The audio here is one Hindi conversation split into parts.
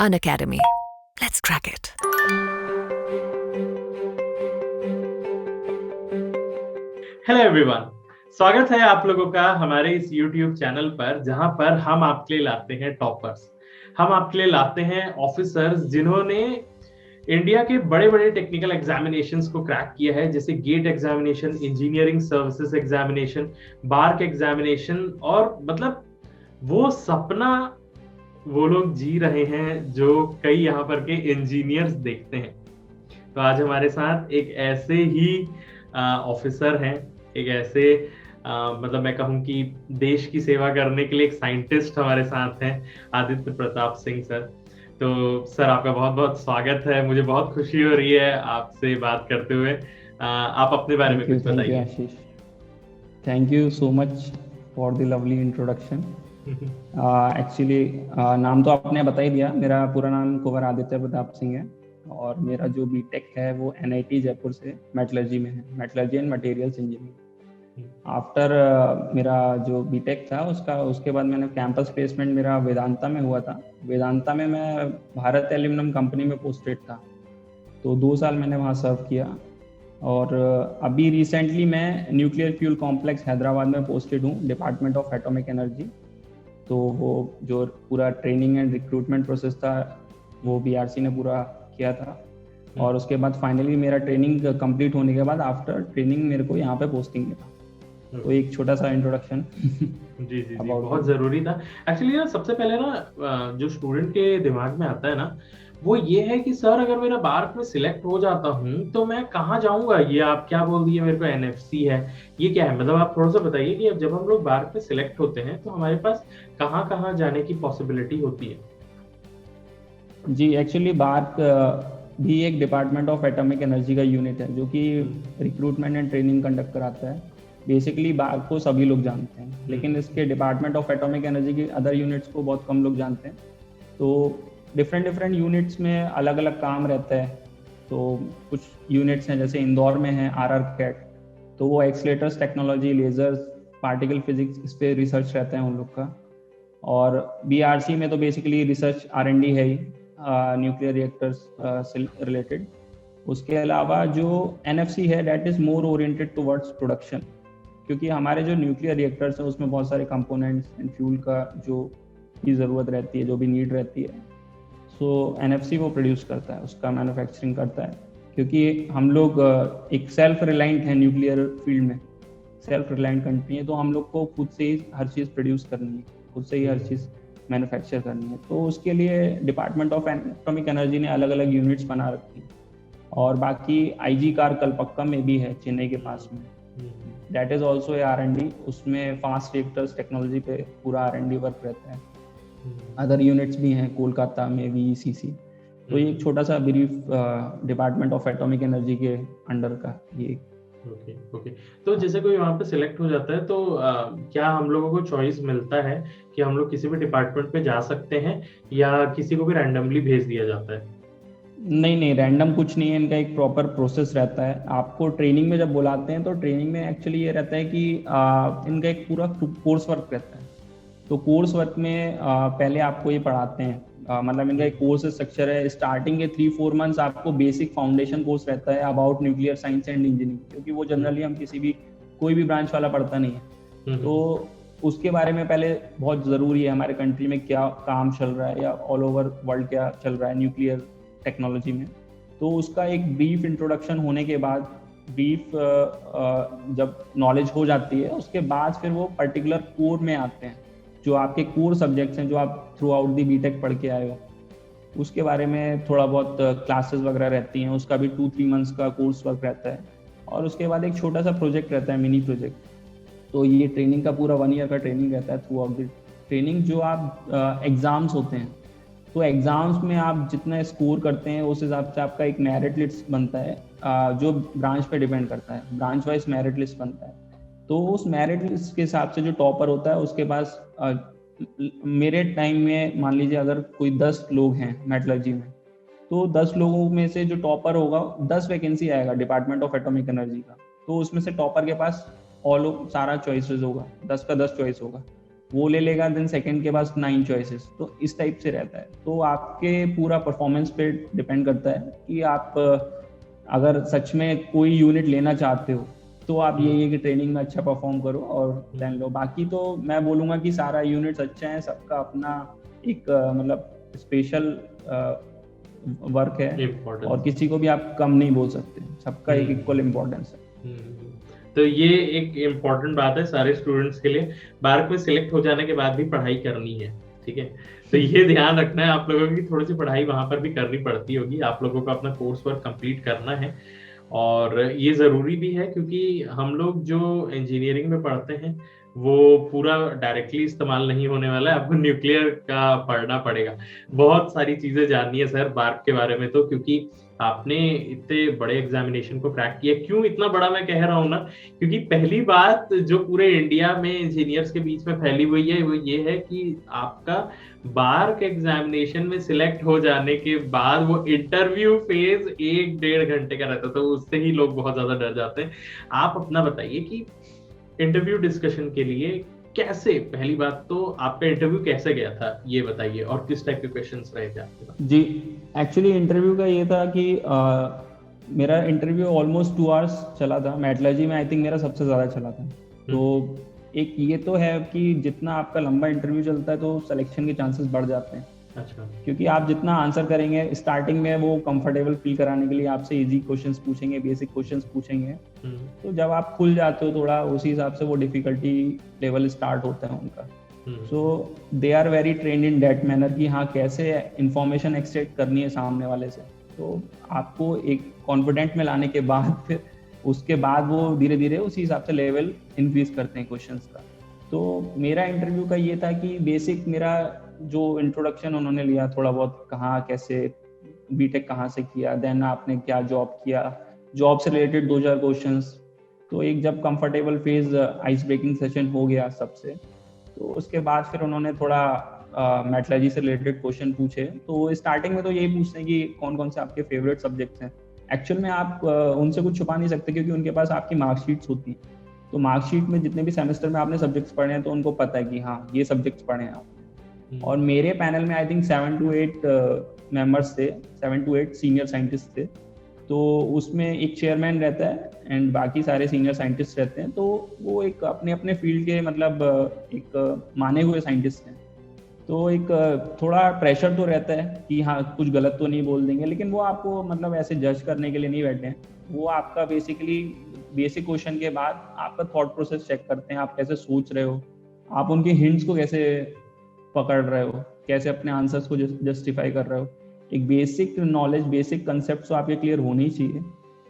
Unacademy. Let's crack it. Hello everyone, स्वागत है आप लोगों का हमारे इस YouTube चैनल पर, जहां पर हम आपके लिए लाते हैं टॉपर्स। हम आपके लिए लाते हैं ऑफिसर्स जिन्होंने इंडिया के बड़े बड़े टेक्निकल एग्जामिनेशंस को क्रैक किया है, जैसे GATE examination, engineering services examination, BARC examination. और मतलब वो सपना वो लोग जी रहे हैं जो कई यहाँ पर के इंजीनियर्स देखते हैं। तो आज हमारे साथ एक ऐसे ही ऑफिसर हैं, एक ऐसे मतलब मैं कहूँ कि देश की सेवा करने के लिए एक साइंटिस्ट हमारे साथ हैं, आदित्य प्रताप सिंह सर। तो सर, आपका बहुत बहुत स्वागत है। मुझे बहुत खुशी हो रही है आपसे बात करते हुए। आप अपने बारे में कुछ Thank you, बताइए। Ashish. Thank you so much for the lovely introduction. Actually, नाम तो आपने बता ही दिया। मेरा पूरा नाम कुंवर आदित्य प्रताप सिंह है और मेरा जो बीटेक है वो NIT जयपुर से मेटलर्जी में है, metallurgy and materials engineering. After मेरा जो बीटेक था उसके बाद मैंने कैंपस प्लेसमेंट मेरा वेदांता में हुआ था। वेदांता में मैं भारत एल्यूमिनियम कंपनी में पोस्टेड था, तो 2 साल मैंने वहाँ सर्व किया। और अभी रिसेंटली मैं न्यूक्लियर फ्यूल कॉम्प्लेक्स हैदराबाद में पोस्टेड हूँ, डिपार्टमेंट ऑफ एटॉमिक एनर्जी। तो वो जो पूरा ट्रेनिंग एंड रिक्रूटमेंट प्रोसेस था वो BRC ने पूरा किया था। और उसके बाद फाइनली मेरा ट्रेनिंग कंप्लीट होने के बाद आफ्टर ट्रेनिंग मेरे को यहाँ पे पोस्टिंग मिला। तो एक छोटा सा इंट्रोडक्शन जी, बहुत जरूरी था एक्चुअली ना। सबसे पहले ना जो स्टूडेंट के दिमाग में आता है ना, वो ये है कि सर अगर मेरा बार्क में सिलेक्ट हो जाता हूँ तो मैं कहाँ जाऊंगा। ये आप क्या बोल दिए मेरे को, NFC है, ये क्या है? मतलब आप थोड़ा सा बताइए कि अब जब हम लोग बार्क में सिलेक्ट होते हैं तो हमारे पास कहाँ कहाँ जाने की पॉसिबिलिटी होती है। जी, एक्चुअली बार्क भी एक डिपार्टमेंट ऑफ एटॉमिक एनर्जी का यूनिट है जो कि रिक्रूटमेंट एंड ट्रेनिंग कंडक्ट कराता है। बेसिकली बार्क को सभी लोग जानते हैं, लेकिन इसके डिपार्टमेंट ऑफ एटॉमिक एनर्जी के अदर यूनिट्स को बहुत कम लोग जानते हैं। तो डिफरेंट यूनिट्स में अलग अलग काम रहता है। तो कुछ यूनिट्स हैं जैसे इंदौर में है RRCAT, तो वो एक्सीलेटर्स टेक्नोलॉजी, लेजर्स, पार्टिकल फिजिक्स, इस पे रिसर्च रहता है उन लोग का। और BRC में तो बेसिकली रिसर्च R&D है ही, न्यूक्लियर रिएक्टर्स से रिलेटेड। उसके अलावा जो NFC है that is more oriented towards production, क्योंकि हमारे जो न्यूक्लियर रिएक्टर्स हैं उसमें बहुत सारे कंपोनेंट्स एंड फ्यूल का जो भी ज़रूरत रहती है, जो भी नीड रहती है, सो NFC वो प्रोड्यूस करता है, उसका मैन्युफैक्चरिंग करता है। क्योंकि हम लोग एक सेल्फ रिलायंट है न्यूक्लियर फील्ड में, सेल्फ रिलायंट कंट्री है, तो हम लोग को खुद से ही हर चीज़ प्रोड्यूस करनी है, खुद से ही हर चीज़ मैन्युफैक्चर करनी है। तो उसके लिए डिपार्टमेंट ऑफ एटॉमिक एनर्जी ने अलग अलग यूनिट्स बना रखी हैं। और बाकी IG कार कलपक्कम में भी है, चेन्नई के पास में, that is also a R&D। उसमें फास्ट रिएक्टर्स टेक्नोलॉजी पे पूरा R&D वर्क रहता है। अदर यूनिट्स भी हैं कोलकाता में, VECC। तो ये एक छोटा सा brief department of atomic energy के अंडर का ये। ओके। तो जैसे कोई वहाँ पे सिलेक्ट हो जाता है तो क्या हम लोगों को चॉइस मिलता है कि हम लोग किसी भी डिपार्टमेंट पे जा सकते हैं या किसी को भी रैंडमली भेज दिया जाता है? नहीं, रैंडम कुछ नहीं है, इनका एक प्रॉपर प्रोसेस रहता है। आपको ट्रेनिंग में जब बुलाते हैं तो ट्रेनिंग में एक्चुअली ये रहता है कि इनका एक पूरा कोर्स वर्क रहता है। तो कोर्स वर्क में पहले आपको ये पढ़ाते हैं, मतलब इनका एक कोर्स स्ट्रक्चर है। स्टार्टिंग के 3-4 मंथ्स आपको बेसिक फाउंडेशन कोर्स रहता है about nuclear science and engineering, क्योंकि वो जनरली हम कोई भी ब्रांच वाला पढ़ता नहीं है। तो उसके बारे में पहले बहुत ज़रूरी है हमारे कंट्री में क्या काम चल रहा है या ऑल ओवर वर्ल्ड क्या चल रहा है न्यूक्लियर टेक्नोलॉजी में। तो उसका एक ब्रीफ इंट्रोडक्शन होने के बाद, ब्रीफ जब नॉलेज हो जाती है, उसके बाद फिर वो पर्टिकुलर कोर में आते हैं, जो आपके कोर सब्जेक्ट्स हैं जो आप थ्रू आउट दी बीटेक पढ़ के आए हो। उसके बारे में थोड़ा बहुत क्लासेस वगैरह रहती हैं, उसका भी 2-3 मंथ्स का कोर्स वर्क रहता है। और उसके बाद एक छोटा सा प्रोजेक्ट रहता है, मिनी प्रोजेक्ट। तो ये ट्रेनिंग का पूरा 1 ईयर का ट्रेनिंग रहता है थ्रू आउट दी ट्रेनिंग। जो आप एग्ज़ाम्स होते हैं, तो एग्ज़ाम्स में आप जितना स्कोर करते हैं उस हिसाब से आपका एक मेरिट लिस्ट बनता है, जो ब्रांच पे डिपेंड करता है, ब्रांच वाइज मेरिट लिस्ट बनता है। तो उस मेरिट लिस्ट के हिसाब से जो टॉपर होता है उसके पास, मेरे टाइम में मान लीजिए अगर कोई 10 लोग हैं मेटलर्जी में, तो 10 लोगों में से जो टॉपर होगा, 10 वैकेंसी आएगा डिपार्टमेंट ऑफ एटॉमिक एनर्जी का, तो उसमें से टॉपर के पास सारा चॉइसेस होगा, 10 का 10 चॉइस होगा। वो ले लेगा, देन सेकंड के पास 9 चॉइसेस, तो इस टाइप से रहता है। तो आपके पूरा परफॉर्मेंस पे डिपेंड करता है कि आप अगर सच में कोई यूनिट लेना चाहते हो तो आप यही है कि ट्रेनिंग में अच्छा परफॉर्म करो और देन लो। बाकी तो मैं बोलूँगा कि सारा यूनिट्स अच्छा है, सबका अपना एक मतलब स्पेशल वर्क है और किसी को भी आप कम नहीं बोल सकते, सबका एक इक्वल इम्पोर्टेंस है। तो ये एक इम्पोर्टेंट बात है सारे स्टूडेंट्स के लिए, बार्क में सिलेक्ट हो जाने के बाद भी पढ़ाई करनी है, ठीक है। तो ये ध्यान रखना है आप लोगों की, थोड़ी सी पढ़ाई वहां पर भी करनी पड़ती होगी, आप लोगों को अपना कोर्स वर्क कंप्लीट करना है और ये जरूरी भी है क्योंकि हम लोग जो इंजीनियरिंग में पढ़ते हैं वो पूरा डायरेक्टली इस्तेमाल नहीं होने वाला है, आपको न्यूक्लियर का पढ़ना पड़ेगा। बहुत सारी चीजें जाननी है सर बार्क के बारे में, तो क्योंकि आपने इतने बड़े एग्जामिनेशन को क्रैक किया। क्यों इतना बड़ा मैं कह रहा हूँ ना, क्योंकि पहली बात जो पूरे इंडिया में इंजीनियर्स के बीच में फैली हुई है वो ये है कि आपका बार्क एग्जामिनेशन में सिलेक्ट हो जाने के बाद वो इंटरव्यू फेज 1-1.5 घंटे का रहता है, तो उससे ही लोग बहुत ज्यादा डर जाते हैं। आप अपना बताइए कि इंटरव्यू डिस्कशन के लिए कैसे, पहली बात तो आपका इंटरव्यू कैसे गया था ये बताइए, और किस टाइप के क्वेश्चंस रहे थे आपके पास? जी, एक्चुअली इंटरव्यू का ये था कि मेरा इंटरव्यू ऑलमोस्ट 2 आवर्स चला था। मेटलर्जी में आई थिंक मेरा सबसे ज़्यादा चला था। तो एक ये तो है कि जितना आपका लंबा इंटरव्यू चलता है तो सिलेक्शन के चांसेस बढ़ जाते हैं। अच्छा। क्योंकि आप जितना आंसर करेंगे, स्टार्टिंग में वो कंफर्टेबल फील कराने के लिए आपसे इजी क्वेश्चंस पूछेंगे, बेसिक क्वेश्चंस पूछेंगे। तो जब आप खुल जाते हो थोड़ा, उसी हिसाब से वो डिफिकल्टी लेवल स्टार्ट होता है उनका। So they are very trained in that manner कि हाँ कैसे इंफॉर्मेशन एक्सट्रैक्ट करनी है सामने वाले से। तो आपको एक कॉन्फिडेंट में लाने के बाद फिर उसके बाद वो धीरे धीरे उसी हिसाब से लेवल इंक्रीज करते हैं क्वेश्चंस का। तो मेरा इंटरव्यू का ये था कि बेसिक मेरा जो इंट्रोडक्शन उन्होंने लिया थोड़ा बहुत, कहाँ कैसे बीटेक कहाँ से किया, देन आपने क्या जॉब किया, जॉब से रिलेटेड 2-4 क्वेश्चंस। तो एक जब comfortable phase ice breaking session हो गया सबसे, तो उसके बाद फिर उन्होंने थोड़ा मेटलर्जी से रिलेटेड क्वेश्चन पूछे। तो स्टार्टिंग में तो यही पूछते हैं कि कौन कौन से आपके फेवरेट सब्जेक्ट्स हैं। एक्चुअल में आप उनसे कुछ छुपा नहीं सकते क्योंकि उनके पास आपकी मार्कशीट्स होती हैं। तो मार्कशीट में जितने भी सेमेस्टर में आपने सब्जेक्ट्स पढ़े हैं तो उनको पता है कि हाँ ये सब्जेक्ट्स पढ़े हैं आपने। और मेरे पैनल में आई थिंक 7 to 8 मेंबर्स थे, 7 to 8 सीनियर साइंटिस्ट थे। तो उसमें एक चेयरमैन रहता है एंड बाकी सारे सीनियर साइंटिस्ट रहते हैं। तो वो एक अपने अपने फील्ड के मतलब एक माने हुए साइंटिस्ट हैं। तो एक थोड़ा प्रेशर तो रहता है कि हाँ कुछ गलत तो नहीं बोल देंगे, लेकिन वो आपको मतलब ऐसे जज करने के लिए नहीं बैठे हैं। वो आपका बेसिकली बेसिक क्वेश्चन के बाद आपका थॉट प्रोसेस चेक करते हैं, आप कैसे सोच रहे हो, आप उनके हिंट्स को कैसे पकड़ रहे हो, कैसे अपने आंसर्स को जस्टिफाई कर रहे हो। एक बेसिक नॉलेज, बेसिक कंसेप्ट तो आपके क्लियर होने ही चाहिए।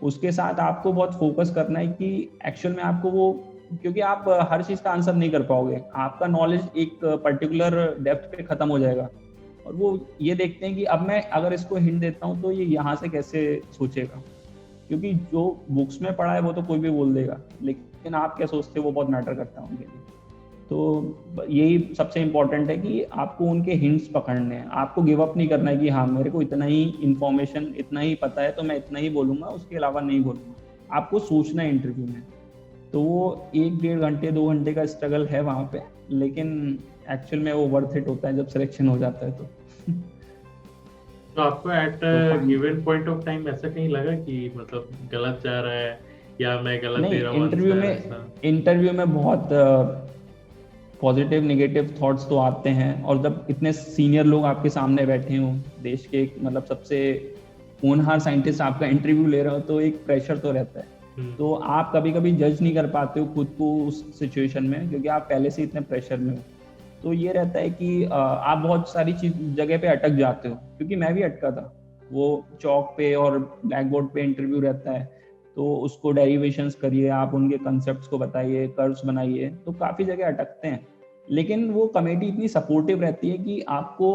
उसके साथ आपको बहुत फोकस करना है कि एक्चुअल में आपको वो, क्योंकि आप हर चीज़ का आंसर नहीं कर पाओगे, आपका नॉलेज एक पर्टिकुलर डेप्थ पे खत्म हो जाएगा। और वो ये देखते हैं कि अब मैं अगर इसको हिंट देता हूँ तो ये यहाँ से कैसे सोचेगा, क्योंकि जो बुक्स में पढ़ा है वो तो कोई भी बोल देगा, लेकिन आप क्या सोचते हो वो बहुत मैटर करता है उनके लिए। तो यही सबसे इम्पोर्टेंट है कि आपको उनके हिंट्स पकड़ने हैं, आपको गिव अप नहीं करना है कि हाँ मेरे को इतना ही इन्फॉर्मेशन, इतना ही पता है तो मैं इतना ही बोलूँगा, उसके अलावा नहीं बोलूँगा। आपको सोचना है इंटरव्यू में। तो वो 1-1.5 घंटे 2 घंटे का स्ट्रगल है वहाँ पे, लेकिन एक्चुअल में वो वर्थ इट होता है जब सिलेक्शन हो जाता है। तो आपको at given point of time ऐसा कहीं लगा कि मतलब गलत जा रहा है या मैं गलत दे रहा हूँ? इंटरव्यू में बहुत पॉजिटिव नेगेटिव थॉट्स तो आते हैं, और जब इतने सीनियर लोग आपके सामने बैठे हों, देश के मतलब सबसे होनहार साइंटिस्ट आपका इंटरव्यू ले रहे हो, तो एक प्रेशर तो रहता है। तो आप कभी कभी जज नहीं कर पाते हो खुद को उस सिचुएशन में, क्योंकि आप पहले से इतने प्रेशर में हो। तो ये रहता है कि आप बहुत सारी जगह पे अटक जाते हो, क्योंकि मैं भी अटका था। वो चौक पे और ब्लैक बोर्ड पे इंटरव्यू रहता है, तो उसको डेरिवेशंस करिए, आप उनके कंसेप्ट्स को बताइए, कर्व्स बनाइए, तो काफ़ी जगह अटकते हैं। लेकिन वो कमेटी इतनी सपोर्टिव रहती है कि आपको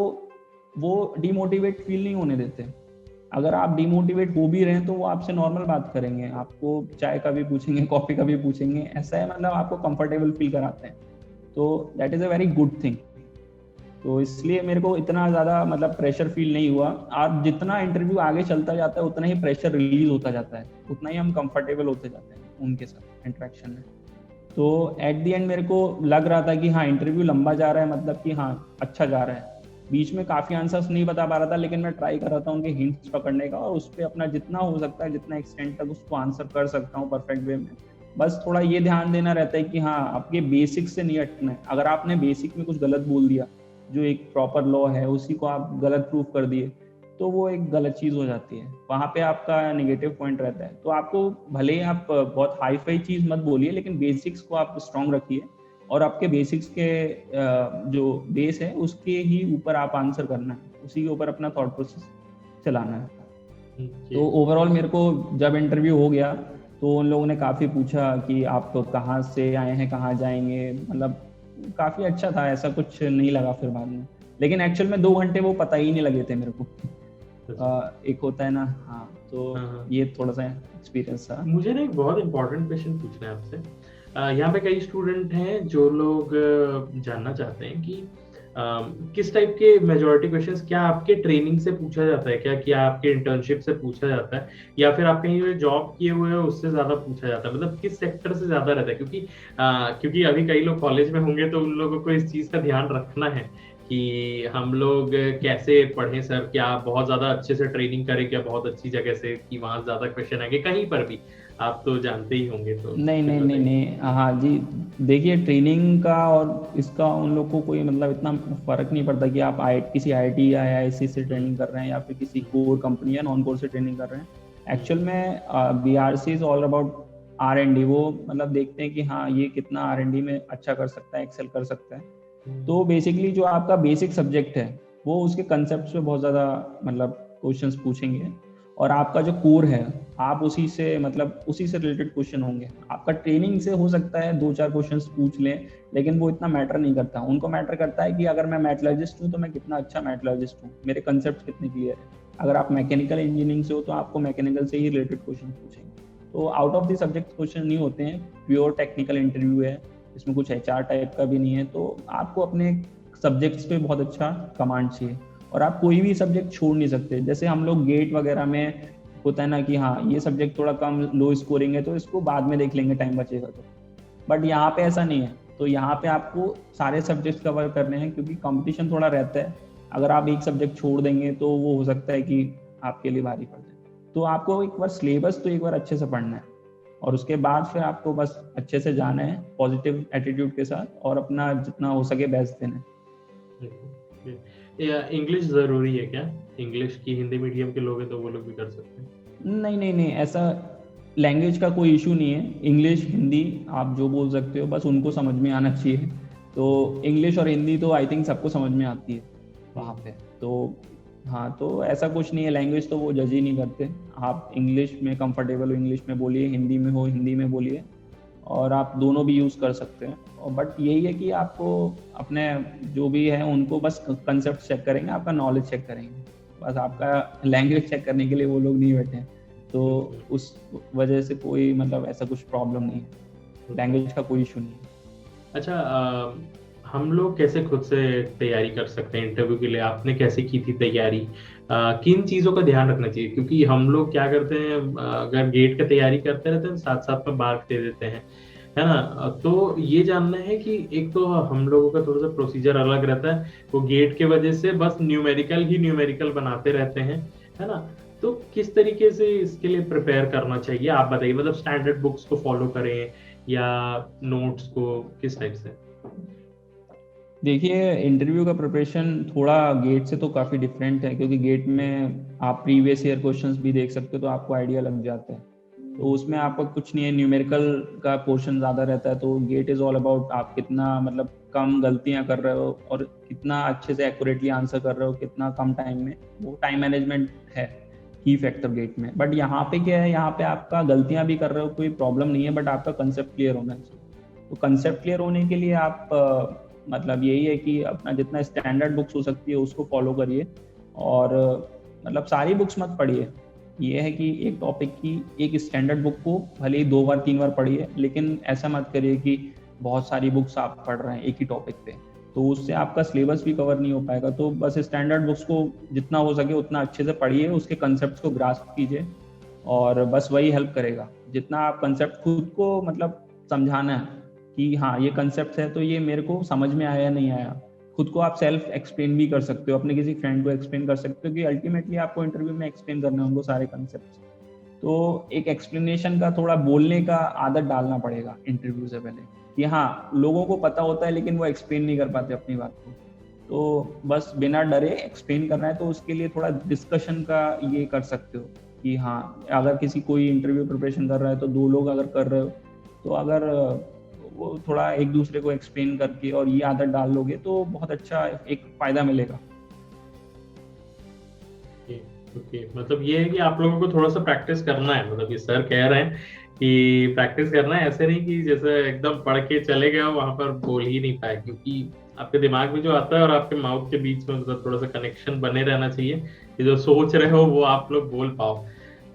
वो डिमोटिवेट फील नहीं होने देते। अगर आप डिमोटिवेट हो भी रहे हैं तो वो आपसे नॉर्मल बात करेंगे, आपको चाय का भी पूछेंगे, कॉफ़ी का भी पूछेंगे, ऐसा है, मतलब आपको कंफर्टेबल फील कराते हैं। तो that is a very good thing. तो इसलिए मेरे को इतना ज़्यादा मतलब प्रेशर फील नहीं हुआ। और जितना इंटरव्यू आगे चलता जाता है उतना ही प्रेशर रिलीज होता जाता है, उतना ही हम कंफर्टेबल होते जाते हैं उनके साथ इंटरेक्शन में। तो एट द एंड मेरे को लग रहा था कि हाँ इंटरव्यू लंबा जा रहा है, मतलब कि हाँ अच्छा जा रहा है। बीच में काफ़ी आंसर्स नहीं बता पा रहा था, लेकिन मैं ट्राई कर रहा था उनके हिंट्स पकड़ने का, और उस पर अपना जितना हो सकता है, जितना एक्सटेंड तक उसको आंसर कर सकता हूँ परफेक्ट वे में। बस थोड़ा ये ध्यान देना रहता है कि हाँ आपके बेसिक से नहीं हटना है। अगर आपने बेसिक में कुछ गलत बोल दिया, जो एक प्रॉपर लॉ है उसी को आप गलत प्रूफ कर दिए, तो वो एक गलत चीज़ हो जाती है, वहाँ पे आपका नेगेटिव पॉइंट रहता है। तो आपको भले ही आप बहुत हाई फाई चीज़ मत बोलिए, लेकिन बेसिक्स को आप स्ट्रॉन्ग रखिए, और आपके बेसिक्स के जो बेस है उसके ही ऊपर आप आंसर करना है, उसी के ऊपर अपना थॉट प्रोसेस चलाना है। तो ओवरऑल मेरे को जब इंटरव्यू हो गया तो उन लोगों ने काफ़ी पूछा कि आप कहाँ से आए हैं, कहाँ जाएंगे, मतलब काफ़ी अच्छा था, ऐसा कुछ नहीं लगा फिर बाद में। लेकिन एक्चुअल में 2 घंटे वो पता ही नहीं लगे थे मेरे को। एक होता है ना, हाँ, तो ये थोड़ा सा एक्सपीरियंस था। मुझे ना एक बहुत इंपॉर्टेंट क्वेश्चन पूछना है आपसे। यहाँ पे कई स्टूडेंट हैं जो लोग जानना चाहते हैं कि किस टाइप के मेजॉरिटी क्वेश्चंस क्या आपके ट्रेनिंग से पूछा जाता है, क्या आपके इंटर्नशिप से पूछा जाता है, या फिर आप कहीं जॉब किए हुए हो उससे ज्यादा पूछा जाता है, मतलब किस सेक्टर से ज्यादा रहता है? क्योंकि अभी कई लोग कॉलेज में होंगे तो उन लोगों को इस चीज का ध्यान रखना है कि हम लोग कैसे पढ़ें सर, क्या बहुत ज्यादा अच्छे से ट्रेनिंग करें, क्या बहुत अच्छी जगह से, कि वहां ज्यादा क्वेश्चन आएंगे कहीं पर भी, आप तो जानते ही होंगे। तो नहीं, हाँ जी, देखिए ट्रेनिंग का और इसका उन लोग को कोई मतलब इतना फर्क नहीं पड़ता कि आप किसी IIT या IISc से ट्रेनिंग कर रहे हैं या फिर किसी कोर कंपनी या नॉन कोर से ट्रेनिंग कर रहे हैं। एक्चुअल में BRC is all about R&D। वो मतलब देखते हैं कि हाँ ये कितना R&D में अच्छा कर सकता है, एक्सेल कर सकता है। तो बेसिकली जो आपका बेसिक सब्जेक्ट है वो उसके कंसेप्ट पे बहुत ज़्यादा मतलब क्वेश्चंस पूछेंगे, और आपका जो कोर है आप उसी से रिलेटेड क्वेश्चन होंगे। आपका ट्रेनिंग से हो सकता है 2-4 क्वेश्चंस पूछ लें, लेकिन वो इतना मैटर नहीं करता। उनको मैटर करता है कि अगर मैं मेटलर्जिस्ट हूँ तो मैं कितना अच्छा मेटलर्जिस्ट हूँ, मेरे कंसेप्ट कितने क्लियर है। अगर आप मैकेनिकल इंजीनियरिंग से हो तो आपको मैकेनिकल से ही रिलेटेड क्वेश्चन पूछेंगे। तो out of the subject question नहीं होते हैं, प्योर टेक्निकल इंटरव्यू है, इसमें कुछ HR टाइप का भी नहीं है। तो आपको अपने सब्जेक्ट्स पे बहुत अच्छा कमांड चाहिए, और आप कोई भी सब्जेक्ट छोड़ नहीं सकते। जैसे हम लोग गेट वगैरह में होता है ना कि हाँ ये सब्जेक्ट थोड़ा कम लो स्कोरिंग है तो इसको बाद में देख लेंगे, टाइम बचेगा तो। बट यहाँ पे ऐसा नहीं है। तो यहाँ पे आपको सारे सब्जेक्ट कवर करने हैं, क्योंकि कंपटीशन थोड़ा रहता है। अगर आप एक सब्जेक्ट छोड़ देंगे तो वो हो सकता है कि आपके लिए भारी पड़ जाए। तो आपको एक बार सिलेबस तो एक बार अच्छे से पढ़ना है, और उसके बाद फिर आपको बस अच्छे से जाना है पॉजिटिव एटीट्यूड के साथ, और अपना जितना हो सके बेस्ट देना है। इंग्लिश जरूरी है क्या? इंग्लिश की हिंदी मीडियम के लोग हैं तो वो लोग भी कर सकते हैं? नहीं, ऐसा लैंग्वेज का कोई इशू नहीं है। इंग्लिश हिंदी आप जो बोल सकते हो, बस उनको समझ में आना चाहिए। तो इंग्लिश और हिंदी तो आई थिंक सबको समझ में आती है वहाँ पे। तो हाँ, तो ऐसा कुछ नहीं है, लैंग्वेज तो वो जज ही नहीं करते। आप इंग्लिश में कंफर्टेबल हो इंग्लिश में बोलिए, हिंदी में हो हिंदी में बोलिए, और आप दोनों भी यूज़ कर सकते हैं। और बट यही है कि आपको अपने जो भी है उनको बस कंसेप्ट चेक करेंगे, आपका नॉलेज चेक करेंगे, बस आपका लैंग्वेज चेक करने के लिए वो लोग नहीं बैठे हैं। तो उस वजह से कोई मतलब ऐसा कुछ प्रॉब्लम नहीं है, लैंग्वेज का कोई इशू नहीं है। अच्छा, हम लोग कैसे खुद से तैयारी कर सकते हैं इंटरव्यू के लिए? आपने कैसे की थी तैयारी? किन चीज़ों का ध्यान रखना चाहिए? क्योंकि हम लोग क्या करते हैं, अगर गेट की तैयारी करते रहते हैं साथ साथ में मार्क दे देते हैं, है ना? तो ये जानना है कि एक तो हम लोगों का थोड़ा सा प्रोसीजर अलग रहता है, वो गेट के वजह से बस न्यूमेरिकल बनाते रहते हैं, है ना? तो किस तरीके से इसके लिए प्रिपेयर करना चाहिए आप बताइए, मतलब स्टैंडर्ड बुक्स को फॉलो करें या नोट्स को, किस टाइप से? देखिए, इंटरव्यू का प्रिपरेशन थोड़ा गेट से तो काफ़ी डिफरेंट है, क्योंकि गेट में आप प्रीवियस ईयर क्वेश्चंस भी देख सकते हो, तो आपको आइडिया लग जाता है। तो उसमें आपका कुछ नहीं है, न्यूमेरिकल का पोर्शन ज़्यादा रहता है। तो गेट इज़ ऑल अबाउट आप कितना मतलब कम गलतियां कर रहे हो और कितना अच्छे से एक्यूरेटली आंसर कर रहे हो, कितना कम टाइम में। वो टाइम मैनेजमेंट है की फैक्टर गेट में। बट यहाँ पे क्या है, यहाँ पे आपका गलतियां भी कर रहे हो कोई प्रॉब्लम नहीं है, बट आपका कंसेप्ट क्लियर होना चाहिए। तो कंसेप्ट क्लियर होने के लिए आप मतलब यही है कि अपना जितना स्टैंडर्ड बुक्स हो सकती है उसको फॉलो करिए, और मतलब सारी बुक्स मत पढ़िए। ये है कि एक टॉपिक की एक स्टैंडर्ड बुक को भले ही 2 बार 3 बार पढ़िए, लेकिन ऐसा मत करिए कि बहुत सारी बुक्स आप पढ़ रहे हैं एक ही टॉपिक पे, तो उससे आपका सिलेबस भी कवर नहीं हो पाएगा। तो बस स्टैंडर्ड बुक्स को जितना हो सके उतना अच्छे से पढ़िए, उसके कंसेप्ट को ग्रास्प कीजिए, और बस वही हेल्प करेगा। जितना आप कंसेप्ट खुद को मतलब समझाना है कि हाँ ये कंसेप्ट है तो ये मेरे को समझ में आया या नहीं आया। खुद को आप सेल्फ एक्सप्लेन भी कर सकते हो, अपने किसी फ्रेंड को एक्सप्लेन कर सकते हो, कि अल्टीमेटली आपको इंटरव्यू में एक्सप्लेन करना है उनको सारे कंसेप्ट। तो एक एक्सप्लेनेशन का, थोड़ा बोलने का आदत डालना पड़ेगा इंटरव्यू से पहले, कि हाँ लोगों को पता होता है लेकिन वो एक्सप्लेन नहीं कर पाते अपनी बात को। तो बस बिना डरे एक्सप्लेन करना है, तो उसके लिए थोड़ा डिस्कशन का ये कर सकते हो कि हाँ अगर किसी कोई इंटरव्यू प्रिपरेशन कर रहा है तो 2 लोग अगर कर रहे हो, तो अगर वो थोड़ा एक दूसरे को एक्सप्लेन करके और ये आदत डाल लोगे तो बहुत अच्छा एक फायदा मिलेगा। ओके, मतलब ये है कि आप लोगों को थोड़ा सा प्रैक्टिस करना है, मतलब ये सर कह रहे हैं कि प्रैक्टिस करना है, ऐसे नहीं कि जैसे एकदम पढ़ के चले गए वहां पर बोल ही नहीं पाए, क्योंकि आपके दिमाग में जो आता है और आपके माउथ के बीच में मतलब थोड़ा सा कनेक्शन बने रहना चाहिए कि जो सोच रहे हो वो आप लोग बोल पाओ।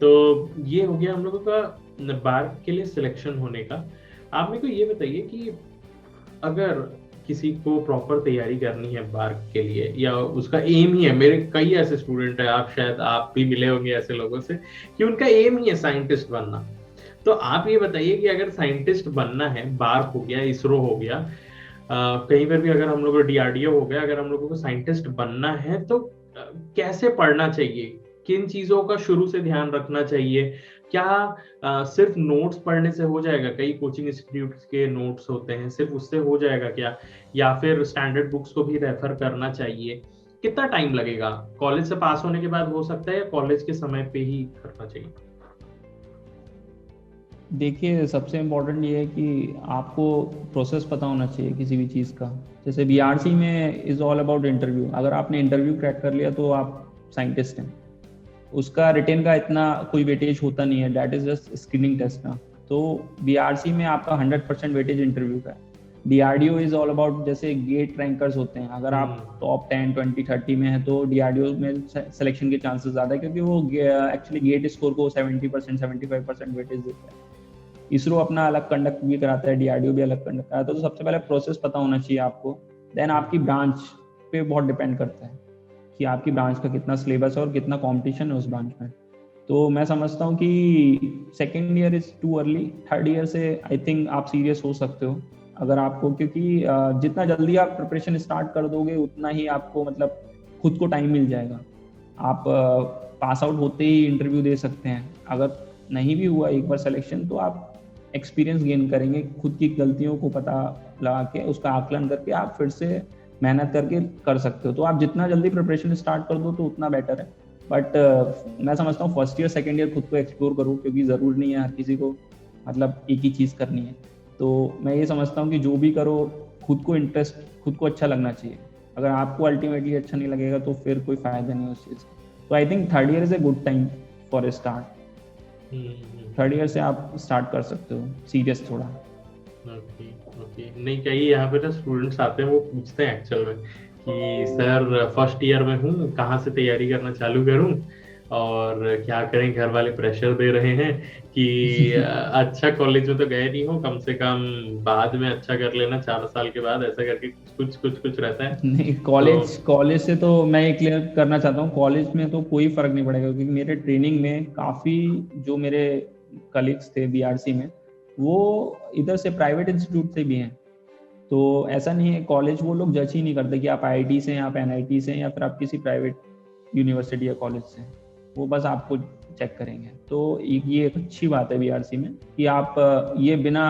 तो ये हो गया हम लोगों का बार के लिए सिलेक्शन होने का। आप मेरे को ये बताइए कि अगर किसी को प्रॉपर तैयारी करनी है बार के लिए, या उसका एम ही है, मेरे कई ऐसे स्टूडेंट हैं, आप भी मिले होंगे ऐसे लोगों से, कि उनका एम ही है साइंटिस्ट बनना। तो आप ये बताइए कि अगर साइंटिस्ट बनना है, बार हो गया, इसरो हो गया, कहीं पर भी अगर हम लोग को डीआरडीओ हो गया, अगर हम लोगों को साइंटिस्ट बनना है तो कैसे पढ़ना चाहिए, किन चीजों का शुरू से ध्यान रखना चाहिए? क्या सिर्फ नोट्स पढ़ने से हो जाएगा? कई कोचिंग इंस्टीट्यूट के नोट्स होते हैं, सिर्फ उससे हो जाएगा क्या? या फिर स्टैंडर्ड बुक्स को भी रेफर करना चाहिए? कितना टाइम लगेगा? कॉलेज से पास होने के बाद हो सकता है या कॉलेज के समय पे ही करना चाहिए? देखिए सबसे इम्पोर्टेंट ये है कि आपको प्रोसेस पता होना चाहिए किसी भी चीज़ का। जैसे बीआरसी में इज़ ऑल अबाउट इंटरव्यू। अगर आपने इंटरव्यू क्रैक कर लिया तो आप साइंटिस्ट हैं। उसका रिटेन का इतना कोई वेटेज होता नहीं है, that is just screening test ना। तो बीआरसी में आपका 100% वेटेज इंटरव्यू का है। डीआरडीओ इज ऑल अबाउट, जैसे गेट रैंकर्स होते हैं, अगर आप टॉप 10, 20, 30 में है तो डीआरडीओ में सिलेक्शन के चांसेस ज़्यादा है, क्योंकि वो एक्चुअली गेट स्कोर को 70%, 75% वेटेज देता है। इसरो अपना अलग कंडक्ट भी कराता है, डीआरडीओ भी अलग कंडक्ट कराता है। तो सबसे पहले प्रोसेस पता होना चाहिए आपको। देन आपकी ब्रांच पे बहुत डिपेंड करता है कि आपकी ब्रांच का कितना सिलेबस है और कितना कंपटीशन है उस ब्रांच में। तो मैं समझता हूँ कि second year is too early, third year से आई थिंक आप सीरियस हो सकते हो अगर आपको, क्योंकि जितना जल्दी आप प्रिपरेशन स्टार्ट कर दोगे उतना ही आपको मतलब खुद को टाइम मिल जाएगा। आप पास आउट होते ही इंटरव्यू दे सकते हैं। अगर नहीं भी हुआ एक बार सिलेक्शन तो आप एक्सपीरियंस गेन करेंगे, खुद की गलतियों को पता लगा के उसका आकलन करके आप फिर से मेहनत करके कर सकते हो। तो आप जितना जल्दी प्रिपरेशन स्टार्ट कर दो तो उतना बेटर है। बट मैं समझता हूँ फर्स्ट ईयर सेकेंड ईयर खुद को एक्सप्लोर करूँ, क्योंकि ज़रूर नहीं है हर किसी को मतलब एक ही चीज़ करनी है। तो मैं ये समझता हूँ कि जो भी करो खुद को इंटरेस्ट, खुद को अच्छा लगना चाहिए। अगर आपको अल्टीमेटली अच्छा नहीं लगेगा तो फिर कोई फ़ायदा नहीं उस चीज़ का। तो I think third year is a good time for a start. Third year से आप स्टार्ट कर सकते हो सीरियस थोड़ा। ओके। नहीं, कई यहाँ पे ना स्टूडेंट्स आते हैं, वो पूछते हैं एक्चुअल में कि सर फर्स्ट ईयर में हूँ, कहाँ से तैयारी करना चालू करूँ और क्या करें, घर वाले प्रेशर दे रहे हैं कि अच्छा कॉलेज में तो गए नहीं हो, कम से कम बाद में अच्छा कर लेना 4 साल के बाद, ऐसा करके कुछ रहता है। नहीं, कॉलेज से तो मैं ये क्लियर करना चाहता हूँ, कॉलेज में तो कोई फर्क नहीं पड़ेगा, क्योंकि मेरे ट्रेनिंग में काफ़ी जो मेरे कलीग्स थे बीआरसी में वो इधर से प्राइवेट इंस्टीट्यूट से भी हैं। तो ऐसा नहीं है, कॉलेज वो लोग जज ही नहीं करते कि आप आईआईटी से हैं, आप एनआईटी से हैं, या फिर आप किसी प्राइवेट यूनिवर्सिटी या कॉलेज से हैं। वो बस आपको चेक करेंगे। तो ये एक अच्छी बात है बीआरसी में कि आप ये बिना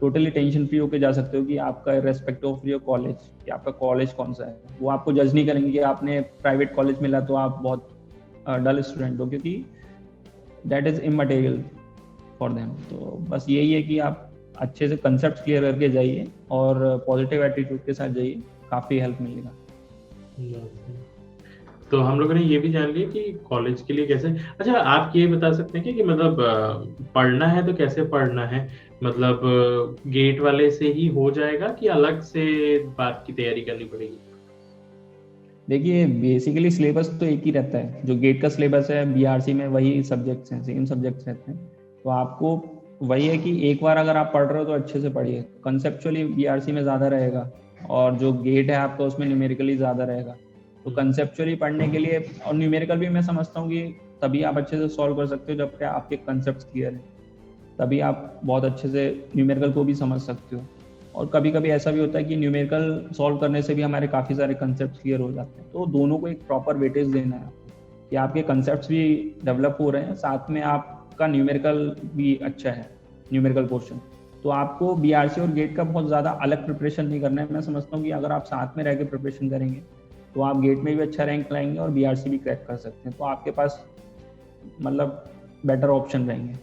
टोटली टेंशन फ्री होकर जा सकते हो कि आपका रेस्पेक्ट ऑफ योर कॉलेज, कि आपका कॉलेज कौन सा है, वो आपको जज नहीं करेंगे कि आपने प्राइवेट कॉलेज मिला तो आप बहुत डल स्टूडेंट हो, क्योंकि that is immaterial for them. तो बस यही है कि आप अच्छे से कंसेप्ट क्लियर करके जाइए और पॉजिटिव एटीट्यूड के साथ जाइए, काफ़ी हेल्प मिलेगा। तो हम लोगों ने ये भी जान लिया कि कॉलेज के लिए कैसे। अच्छा, आप ये बता सकते हैं कि मतलब पढ़ना है तो कैसे पढ़ना है, मतलब गेट वाले से ही हो जाएगा कि अलग से बात की तैयारी करनी पड़ेगी? देखिए बेसिकली सिलेबस तो एक ही रहता है, जो गेट का सिलेबस है बीआरसी में वही सब्जेक्ट्स हैं, सेम सब्जेक्ट्स रहते हैं। तो आपको वही है कि एक बार अगर आप पढ़ रहे हो तो अच्छे से पढ़िए। कंसेप्चुअली बीआरसी में ज़्यादा रहेगा और जो गेट है आपका उसमें न्यूमेरिकली ज़्यादा रहेगा। तो कंसेप्चुअली पढ़ने के लिए, और न्यूमेरिकल भी मैं समझता हूँ कि तभी आप अच्छे से सॉल्व कर सकते हो जब आपके कंसेप्ट क्लियर है, तभी आप बहुत अच्छे से न्यूमेरिकल को भी समझ सकते हो। और कभी कभी ऐसा भी होता है कि न्यूमेरिकल सॉल्व करने से भी हमारे काफ़ी सारे कंसेप्ट क्लियर हो जाते हैं। तो दोनों को एक प्रॉपर वेटेज देना है कि आपके कंसेप्ट भी डेवलप हो रहे हैं, साथ में आपका न्यूमेरिकल भी अच्छा है, न्यूमेरिकल पोर्शन। तो आपको बीआरसी और गेट का बहुत ज़्यादा अलग प्रिपरेशन नहीं करना है। मैं समझता हूँ कि अगर आप साथ में रह के प्रिपरेशन करेंगे तो आप गेट में भी अच्छा रैंक लाएंगे और बीआरसी भी क्रैक कर सकते हैं। तो आपके पास मतलब बेटर ऑप्शन रहेंगे।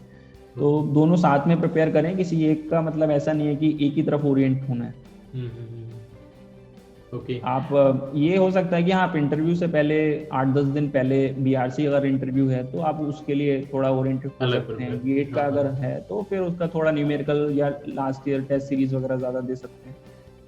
तो दोनों साथ में प्रिपेयर करें, किसी एक का मतलब ऐसा नहीं है कि एक ही तरफ ओरिएंट होना है। ओके। आप ये हो सकता है कि हाँ, आप इंटरव्यू से पहले 8-10 दिन पहले बीआरसी अगर इंटरव्यू है तो आप उसके लिए थोड़ा ओरिएंटेड हो सकते हैं। गेट का अगर है तो फिर उसका थोड़ा न्यूमेरिकल या लास्ट ईयर टेस्ट सीरीज वगैरह ज़्यादा दे सकते हैं।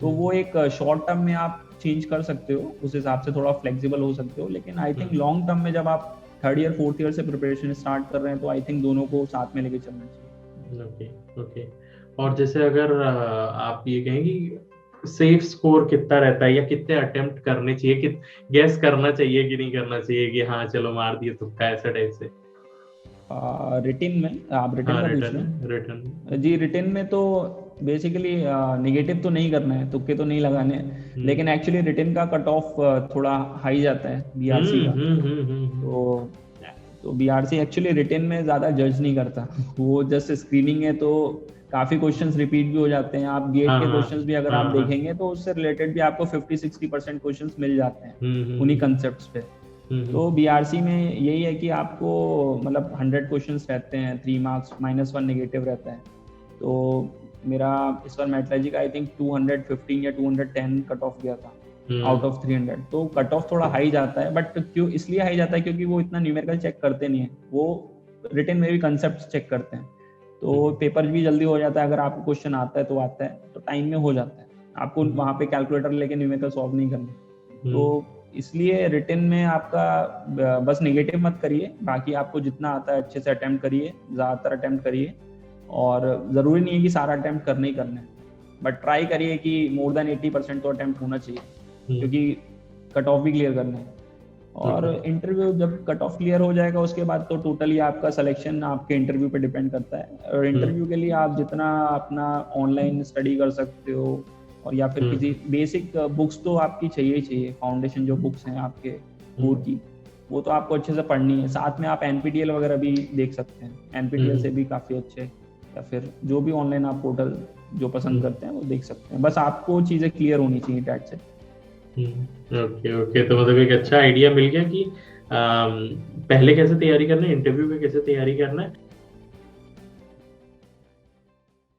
तो वो एक शॉर्ट टर्म में आप चेंज कर सकते हो, उस हिसाब से थोड़ा फ्लेक्सिबल हो सकते हो। लेकिन आई थिंक लॉन्ग टर्म में जब आप 3rd ईयर 4th ईयर से प्रिपरेशन स्टार्ट कर रहे हैं तो आई थिंक दोनों को साथ में लेके चलना चाहिए। ओके। और जैसे अगर आप ये कहें कि सेफ स्कोर कितना रहता है या कितने अटेम्प्ट करने चाहिए, कि गैस करना चाहिए कि नहीं करना चाहिए कि हाँ चलो मार दिए तुक्का, ऐसा टाइप से? रिटिन में आप रिटिन का पूछ रहे हैं? रिटन जी, रिटिन में तो बेसिकली नेगेटिव तो नहीं करना है, तुक्के तो नहीं लगाने हैं। लेकिन एक्चुअली रिटिन का कट ऑफ थोड़ा हाई जाता है बीआरसी का। तो बीआरसी एक्चुअली रिटिन में ज़्यादा जज नहीं करता वो जस्ट स्क्रीनिंग है। तो काफ़ी क्वेश्चंस रिपीट भी हो जाते हैं। आप गेट के क्वेश्चंस भी अगर आप देखेंगे तो उससे रिलेटेड भी आपको 50-60% क्वेश्चंस मिल जाते हैं उन्हीं कंसेप्ट्स पे। तो बीआरसी में यही है कि आपको मतलब 100 क्वेश्चंस रहते हैं, 3 मार्क्स, -1 नेगेटिव रहता है। तो मेरा इस बार मेट्रोलॉजी का आई थिंक 215 या 210 कट ऑफ गया था आउट ऑफ 300। तो कट ऑफ थोड़ा हाई जाता है, बट क्यों इसलिए हाई जाता है क्योंकि वो इतना न्यूमेरिकल चेक करते नहीं है, वो रिटन में भी कंसेप्ट चेक करते हैं। तो पेपर भी जल्दी हो जाता है, अगर आपको क्वेश्चन आता है तो आता है, तो टाइम में हो जाता है। आपको वहाँ पे कैलकुलेटर लेके न्यूमेरिकल सॉल्व नहीं करना। तो इसलिए रिटन में आपका बस नेगेटिव मत करिए, बाकी आपको जितना आता है अच्छे से अटेम्प्ट करिए, ज़्यादातर अटेम्प्ट करिए। और ज़रूरी नहीं है कि सारा अटेम्प्ट करना ही करना है, बट ट्राई करिए कि मोर देन 80% तो अटेम्प्ट होना चाहिए, क्योंकि कट ऑफ भी क्लियर करना है। और इंटरव्यू जब कट ऑफ क्लियर हो जाएगा उसके बाद तो टोटली आपका सिलेक्शन आपके इंटरव्यू पे डिपेंड करता है। और इंटरव्यू के लिए आप जितना अपना ऑनलाइन स्टडी कर सकते हो, और या फिर किसी बेसिक बुक्स तो आपकी चाहिए ही चाहिए। फाउंडेशन जो बुक्स हैं आपके कोर की, वो तो आपको अच्छे से पढ़नी है। साथ में आप एनपीटीएल वगैरह भी देख सकते हैं, एनपीटीएल से भी काफ़ी अच्छे, या फिर जो भी ऑनलाइन आप पोर्टल जो पसंद करते हैं वो देख सकते हैं। बस आपको चीज़ें क्लियर होनी चाहिए टैट से। ओके। तो मतलब एक अच्छा आइडिया मिल गया कि पहले कैसे तैयारी करना है, इंटरव्यू में कैसे तैयारी करना है,